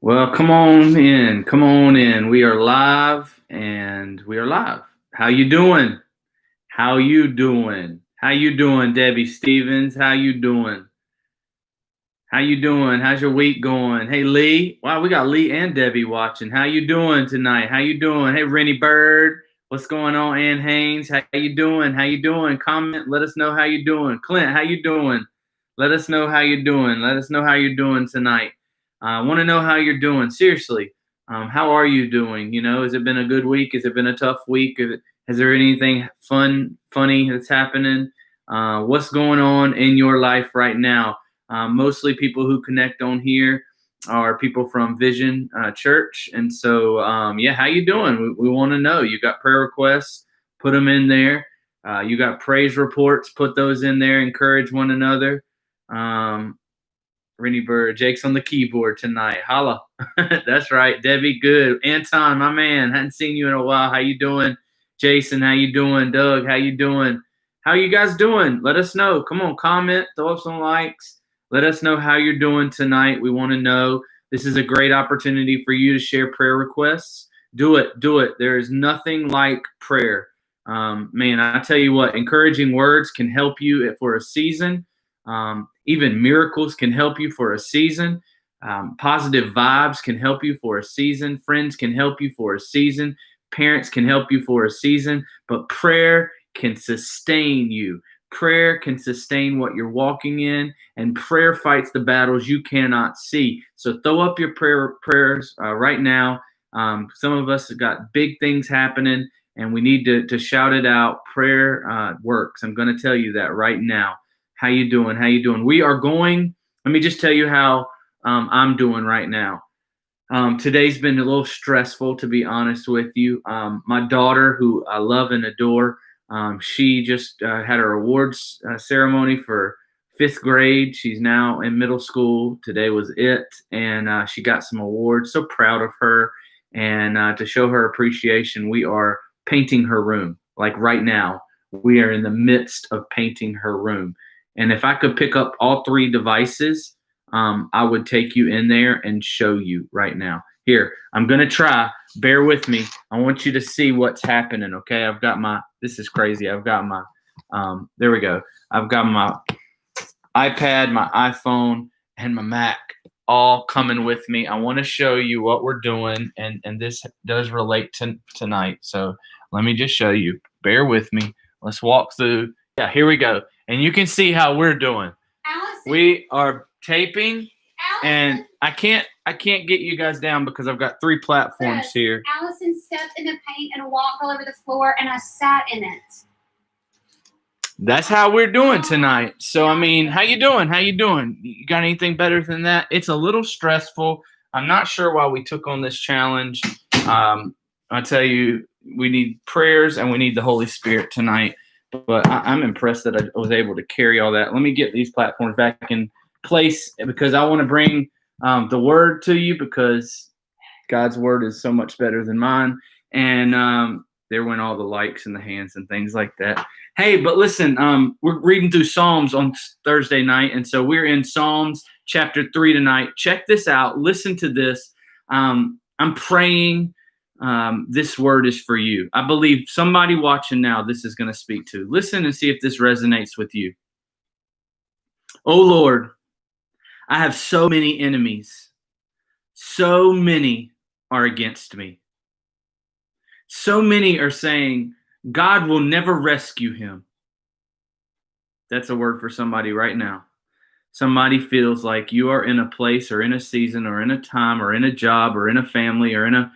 Well, come on in. Come on in. We are live and we are live. How you doing? How you doing? How you doing, Debbie Stevens? How you doing? How you doing? How's your week going? Hey, Lee. Wow, we got Lee and Debbie watching. How you doing tonight? How you doing? Hey, Rennie Bird. What's going on? Ann Haynes. How you doing? How you doing? Comment. Let us know how you doing. Clint, how you doing? Let us know how you're doing. Let us know how you're doing tonight. I want to know how you're doing. Seriously, how are you doing? Has it been a good week? Has it been a tough week? Has there anything funny that's happening? What's going on in your life right now? Mostly people who connect on here are people from Vision Church, and so yeah, how you doing? We want to know. You got prayer requests? Put them in there. You got praise reports? Put those in there. Encourage one another. Rennie Bird, Jake's on the keyboard tonight. Holla. That's right. Debbie, good. Anton, my man, hadn't seen you in a while. How you doing? Jason, how you doing? Doug, how you doing? How you guys doing? Let us know. Come on, comment, throw up some likes. Let us know how you're doing tonight. We want to know. This is a great opportunity for you to share prayer requests. Do it. Do it. There is nothing like prayer. Man, I tell you what, encouraging words can help you for a season. Even miracles can help you for a season. Positive vibes can help you for a season. Friends can help you for a season. Parents can help you for a season. But prayer can sustain you. Prayer can sustain what you're walking in, and prayer fights the battles you cannot see. So throw up your prayers right now. Some of us have got big things happening, and we need to shout it out. Prayer works. I'm going to tell you that right now. How you doing? How you doing? We are going. Let me just tell you how I'm doing right now. Today's been a little stressful, to be honest with you. My daughter, who I love and adore, she just had her awards ceremony for 5th grade. She's now in middle school. Today was it, and she got some awards. So proud of her. And to show her appreciation, we are painting her room. Like right now, we are in the midst of painting her room. And if I could pick up all 3 devices, I would take you in there and show you right now. Here, I'm going to try. Bear with me. I want you to see what's happening, okay? I've got this is crazy. I've got there we go. I've got my iPad, my iPhone, and my Mac all coming with me. I want to show you what we're doing, and this does relate to tonight. So let me just show you. Bear with me. Let's walk through. Yeah, here we go. And you can see how we're doing. Allison, we are taping, Allison, and I can't get you guys down because I've got 3 platforms here. Allison stepped in the paint and walked all over the floor, and I sat in it. That's how we're doing tonight. So, I mean, how you doing? How you doing? You got anything better than that? It's a little stressful. I'm not sure why we took on this challenge. I tell you, we need prayers and we need the Holy Spirit tonight. But I'm impressed that I was able to carry all that. Let me get these platforms back in place because I want to bring the word to you because God's word is so much better than mine. And there went all the likes and the hands and things like that. Hey, but listen, we're reading through Psalms on Thursday night. And so we're in Psalms chapter 3 tonight. Check this out. Listen to this. I'm praying. This word is for you. I believe somebody watching now, this is going to speak to. Listen and see if this resonates with you. Oh Lord, I have so many enemies. So many are against me. So many are saying, God will never rescue him. That's a word for somebody right now. Somebody feels like you are in a place or in a season or in a time or in a job or in a family or in a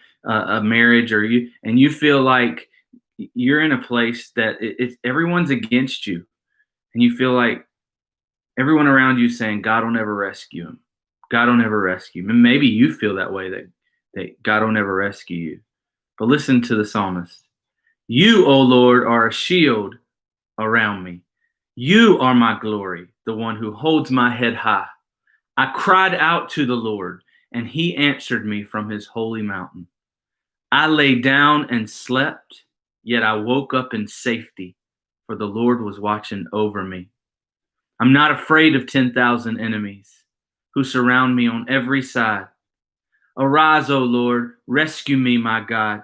marriage, and you feel like you're in a place that everyone's against you, and you feel like everyone around you saying God will never rescue him. God will never rescue him. And maybe you feel that way, that God will never rescue you. But listen to the psalmist. You, O Lord, are a shield around me. You are my glory, the one who holds my head high. I cried out to the Lord, and he answered me from his holy mountain. I lay down and slept, yet I woke up in safety, for the Lord was watching over me. I'm not afraid of 10,000 enemies who surround me on every side. Arise, O Lord, rescue me, my God.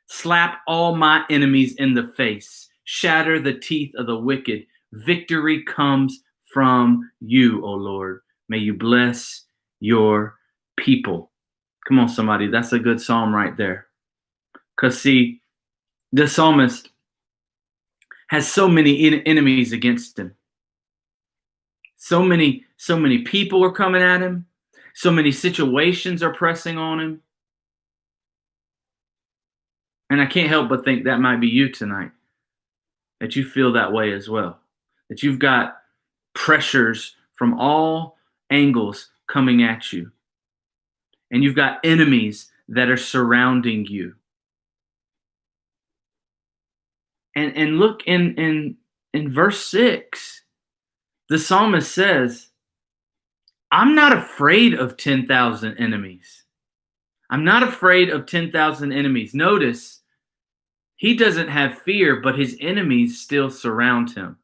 Slap all my enemies in the face. Shatter the teeth of the wicked. Victory comes from you, O Lord. May you bless your people. Come on, somebody. That's a good psalm right there. Because, see, the psalmist has so many enemies against him. So many people are coming at him. So many situations are pressing on him. And I can't help but think that might be you tonight, that you feel that way as well, that you've got pressures from all angles coming at you, and you've got enemies that are surrounding you. And look in verse 6, the psalmist says, I'm not afraid of 10,000 enemies. I'm not afraid of 10,000 enemies. Notice, he doesn't have fear, but his enemies still surround him.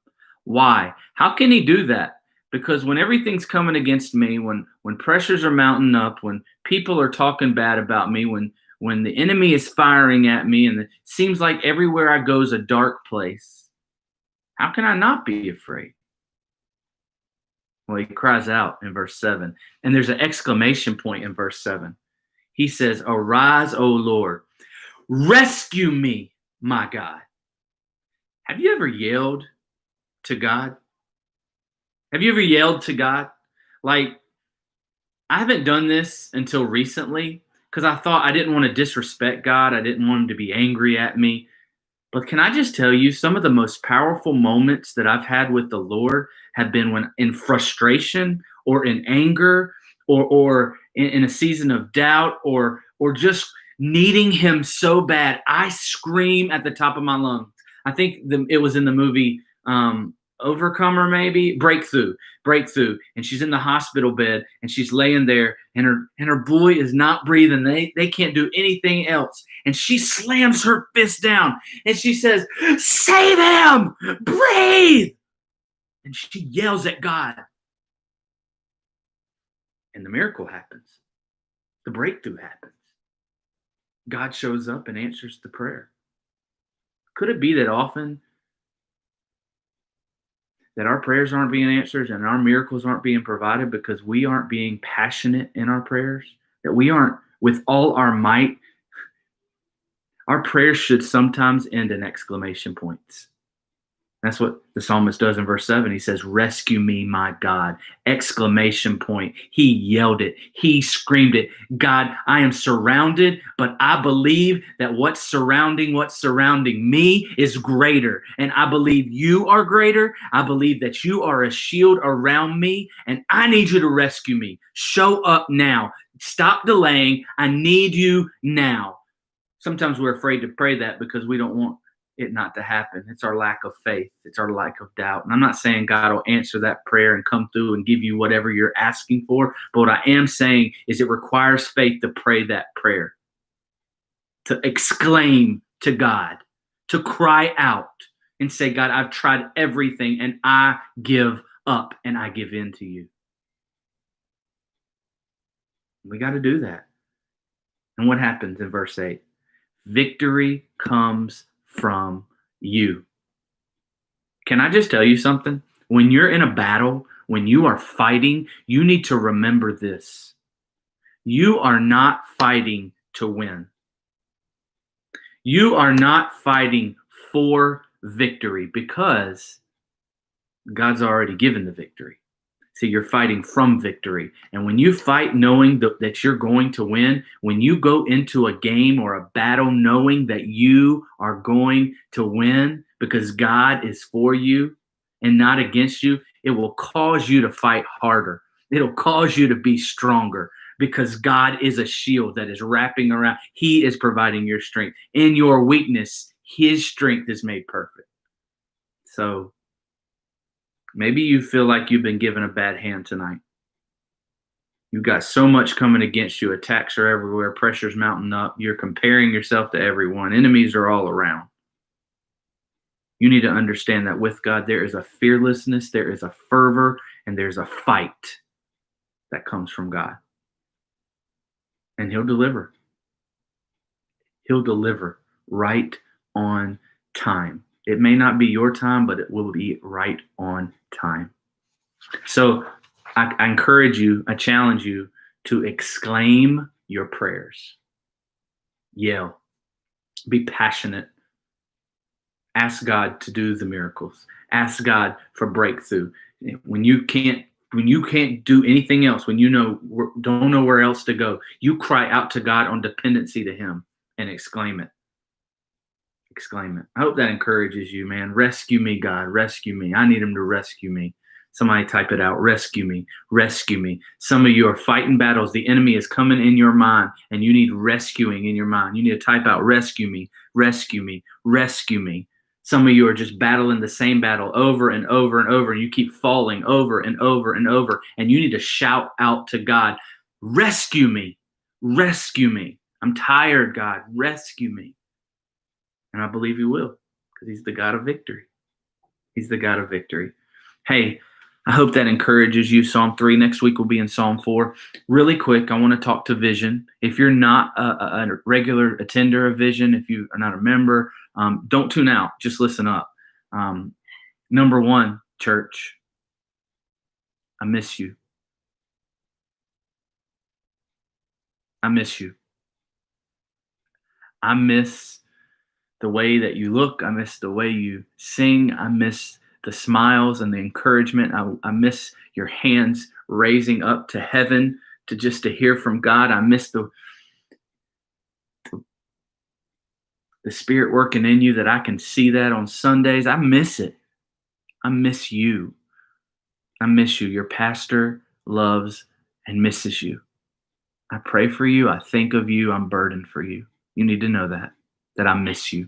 Why? How can he do that? Because when everything's coming against me, when pressures are mounting up, when people are talking bad about me, when the enemy is firing at me, and it seems like everywhere I go is a dark place, how can I not be afraid? Well, he cries out in verse 7, and there's an exclamation point in verse 7. He says, Arise, O Lord, rescue me, my God. Have you ever yelled to God? Have you ever yelled to God? Like, I haven't done this until recently because I thought I didn't want to disrespect God. I didn't want him to be angry at me. But can I just tell you, some of the most powerful moments that I've had with the Lord have been when in frustration or in anger or in a season of doubt or just needing him so bad. I scream at the top of my lungs. I think it was in the movie Overcomer, maybe Breakthrough, and she's in the hospital bed and she's laying there and her boy is not breathing. They can't do anything else, and she slams her fist down and she says, "Save him! Breathe!" And she yells at God, and the miracle happens. The breakthrough happens. God shows up and answers the prayer. Could it be that often that our prayers aren't being answered and our miracles aren't being provided because we aren't being passionate in our prayers? That we aren't with all our might? Our prayers should sometimes end in exclamation points. That's what the psalmist does in verse 7. He says, Rescue me, my God. Exclamation point. He yelled it. He screamed it. God, I am surrounded, but I believe that what's surrounding me is greater. And I believe you are greater. I believe that you are a shield around me, and I need you to rescue me. Show up now. Stop delaying. I need you now. Sometimes we're afraid to pray that because we don't want it not to happen. It's our lack of faith. It's our lack of doubt. And I'm not saying God will answer that prayer and come through and give you whatever you're asking for. But what I am saying is it requires faith to pray that prayer, to exclaim to God, to cry out and say, God, I've tried everything and I give up and I give in to you. We got to do that. And what happens in verse 8? Victory comes from you. Can I just tell you something? When you're in a battle, when you are fighting, you need to remember this. You are not fighting to win. You are not fighting for victory because God's already given the victory. See, you're fighting from victory. And when you fight knowing that you're going to win, when you go into a game or a battle knowing that you are going to win because God is for you and not against you, it will cause you to fight harder. It'll cause you to be stronger because God is a shield that is wrapping around. He is providing your strength. In your weakness, his strength is made perfect. So maybe you feel like you've been given a bad hand tonight. You've got so much coming against you. Attacks are everywhere. Pressure's mounting up. You're comparing yourself to everyone. Enemies are all around. You need to understand that with God, there is a fearlessness, there is a fervor, and there's a fight that comes from God. and he'll deliver. He'll deliver right on time. It may not be your time, but it will be right on time. So I encourage you, I challenge you to exclaim your prayers. Yell. Be passionate. Ask God to do the miracles. Ask God for breakthrough. When you can't do anything else, when you don't know where else to go, you cry out to God on dependency to him and exclaim it. Exclaim it. I hope that encourages you, man. Rescue me, God. Rescue me. I need him to rescue me. Somebody type it out. Rescue me. Rescue me. Some of you are fighting battles. The enemy is coming in your mind, and you need rescuing in your mind. You need to type out, rescue me, rescue me, rescue me. Some of you are just battling the same battle over and over and over, and you keep falling over and over and over, and you need to shout out to God, rescue me, rescue me. I'm tired, God, rescue me. And I believe he will, because he's the God of victory. He's the God of victory. Hey, I hope that encourages you. Psalm 3. Next week we'll be in Psalm 4. Really quick, I want to talk to Vision. If you're not a regular attender of Vision, if you are not a member, don't tune out. Just listen up. Number one, church, I miss you. I miss you. I miss the way that you look. I miss the way you sing. I miss the smiles and the encouragement. I miss your hands raising up to heaven to hear from God. I miss the Spirit working in you, that I can see that on Sundays. I miss it. I miss you. I miss you. Your pastor loves and misses you. I pray for you. I think of you. I'm burdened for you. You need to know that I miss you.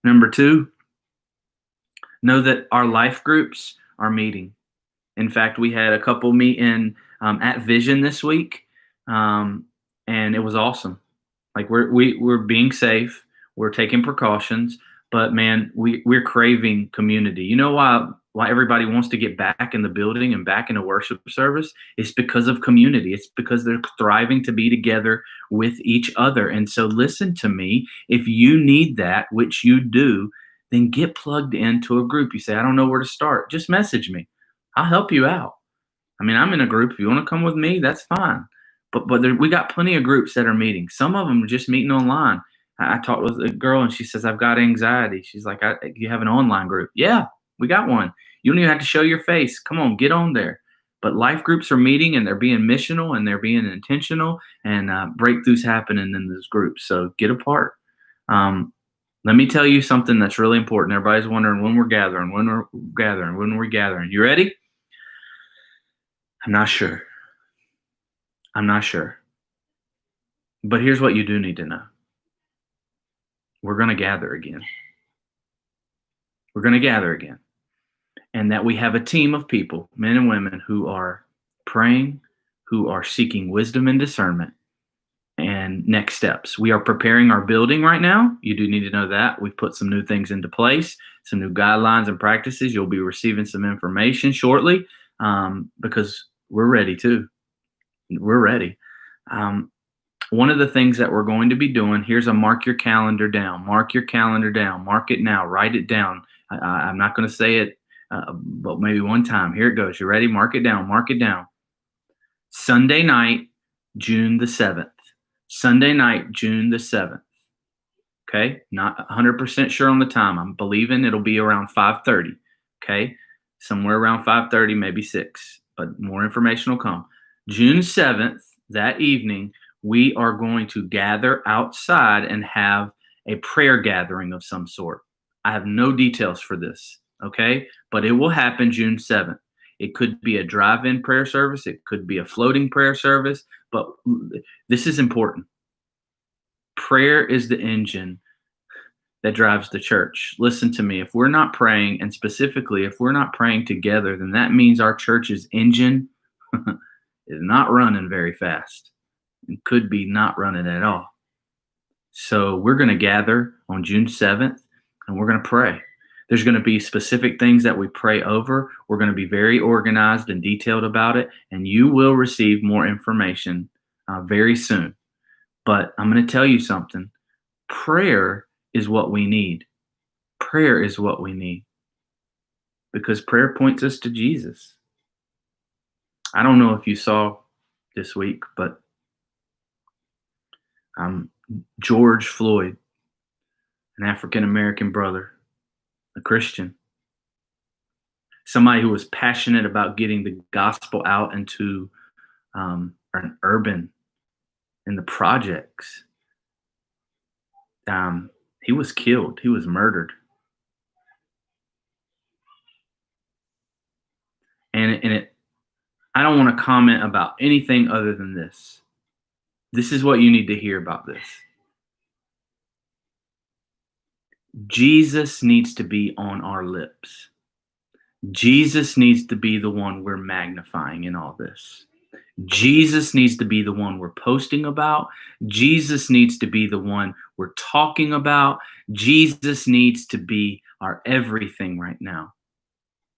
Number two, know that our life groups are meeting. In fact, we had a couple meet in at Vision this week, and it was awesome. Like we're being safe, we're taking precautions, but man, we're craving community. You know why everybody wants to get back in the building and back in a worship service? It's because of community. It's because they're thriving to be together with each other. And so listen to me, if you need that, which you do, then get plugged into a group. You say, I don't know where to start. Just message me. I'll help you out. I mean, I'm in a group. If you want to come with me, that's fine. But we got plenty of groups that are meeting. Some of them are just meeting online. I talked with a girl, and she says, I've got anxiety. She's like, you have an online group? Yeah, we got one. You don't even have to show your face. Come on, get on there. But life groups are meeting, and they're being missional, and they're being intentional, and breakthroughs happening in those groups. So get a part. Let me tell you something that's really important. Everybody's wondering when we're gathering. You ready? I'm not sure. But here's what you do need to know. We're going to gather again. And that we have a team of people, men and women, who are praying, who are seeking wisdom and discernment and next steps. We are preparing our building right now. You do need to know that. We've put some new things into place, some new guidelines and practices. You'll be receiving some information shortly because we're ready too. We're ready. One of the things that we're going to be doing, here's a mark your calendar down. Mark it now. Write it down. I'm not going to say it, but maybe one time. Here it goes. You ready? Mark it down. Sunday night, June the 7th. Okay? Not 100% sure on the time. I'm believing it'll be around 5:30. Okay? Somewhere around 5:30, maybe 6. But more information will come. June 7th, that evening, we are going to gather outside and have a prayer gathering of some sort. I have no details for this, okay? But it will happen June 7th. It could be a drive-in prayer service. It could be a floating prayer service. But this is important. Prayer is the engine that drives the church. Listen to me. If we're not praying, and specifically if we're not praying together, then that means our church's engine is not running very fast. It could be not running at all. So we're going to gather on June 7th, and we're going to pray. There's going to be specific things that we pray over. We're going to be very organized and detailed about it, and you will receive more information very soon. But I'm going to tell you something. Prayer is what we need. Prayer is what we need because prayer points us to Jesus. I don't know if you saw this week, but George Floyd, an African American brother, a Christian, somebody who was passionate about getting the gospel out into an urban in the projects. He was killed. He was murdered. I don't want to comment about anything other than this. This is what you need to hear about this. Jesus needs to be on our lips. Jesus needs to be the one we're magnifying in all this. Jesus needs to be the one we're posting about. Jesus needs to be the one we're talking about. Jesus needs to be our everything right now.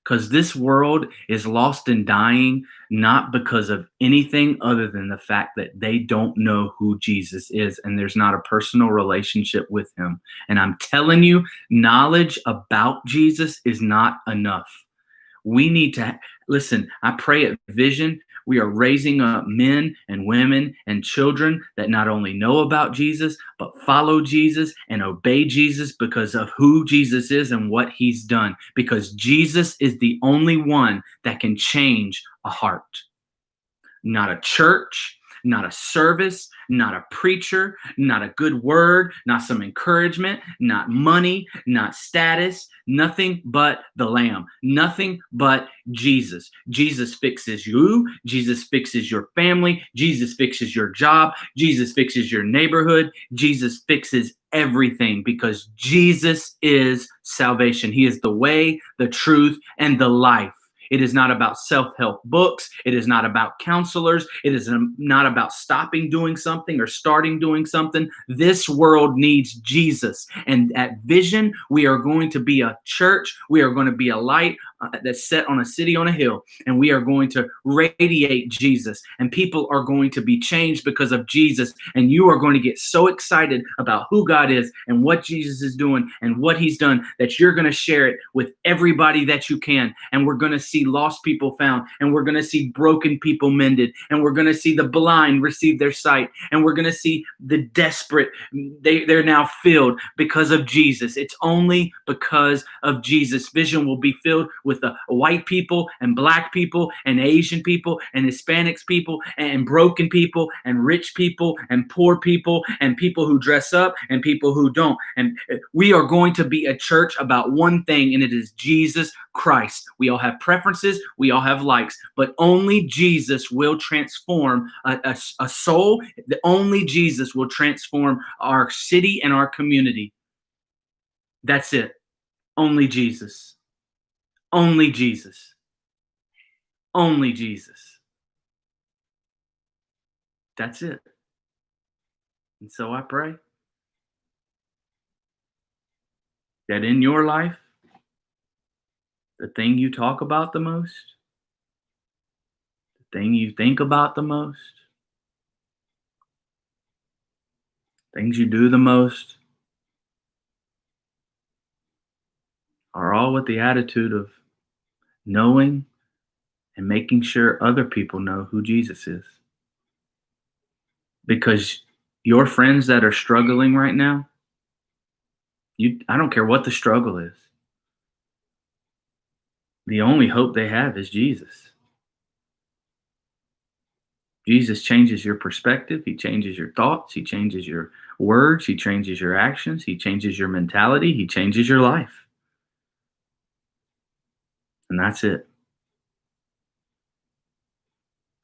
Because this world is lost and dying, not because of anything other than the fact that they don't know who Jesus is and there's not a personal relationship with him. And I'm telling you, knowledge about Jesus is not enough. We need to listen. I pray at Vision, we are raising up men and women and children that not only know about Jesus, but follow Jesus and obey Jesus because of who Jesus is and what he's done. Because Jesus is the only one that can change a heart. Not a church, not a service, not a preacher, not a good word, not some encouragement, not money, not status, nothing but the Lamb, nothing but Jesus. Jesus fixes you. Jesus fixes your family. Jesus fixes your job. Jesus fixes your neighborhood. Jesus fixes everything because Jesus is salvation. He is the way, the truth, and the life. It is not about self-help books. It is not about counselors. It is not about stopping doing something or starting doing something. This world needs Jesus. And at Vision, we are going to be a church. We are going to be a light that's set on a city on a hill. And we are going to radiate Jesus. And people are going to be changed because of Jesus. And you are going to get so excited about who God is and what Jesus is doing and what he's done that you're going to share it with everybody that you can. And we're going to see lost people found, and we're going to see broken people mended, and we're going to see the blind receive their sight, and we're going to see the desperate, they're now filled because of Jesus. It's only because of Jesus. Vision will be filled with the white people and black people and Asian people and Hispanics people and broken people and rich people and poor people and people who dress up and people who don't. And we are going to be a church about one thing, and it is Jesus Christ. We all have preferences, we all have likes, but only Jesus will transform a soul. Only Jesus will transform our city and our community. That's it. Only Jesus. Only Jesus. Only Jesus. That's it. And so I pray that in your life, the thing you talk about the most, the thing you think about the most, things you do the most, are all with the attitude of knowing and making sure other people know who Jesus is. Because your friends that are struggling right now, I don't care what the struggle is. The only hope they have is Jesus. Jesus changes your perspective. He changes your thoughts. He changes your words. He changes your actions. He changes your mentality. He changes your life. And that's it.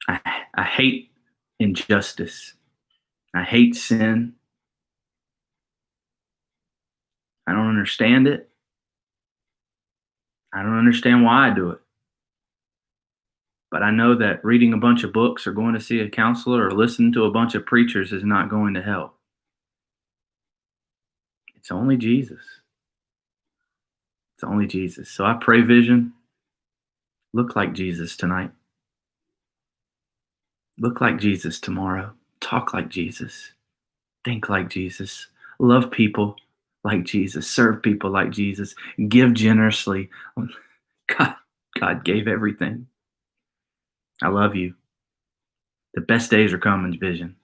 I hate injustice. I hate sin. I don't understand it. I don't understand why I do it. But I know that reading a bunch of books or going to see a counselor or listening to a bunch of preachers is not going to help. It's only Jesus. It's only Jesus. So I pray, Vision, look like Jesus tonight. Look like Jesus tomorrow. Talk like Jesus. Think like Jesus. Love people like Jesus. Serve people like Jesus. Give generously. God, God gave everything. I love you. The best days are coming, Vision.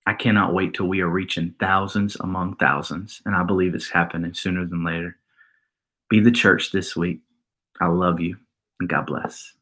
I cannot wait till we are reaching thousands among thousands, and I believe it's happening sooner than later. Be the church this week. I love you, and God bless.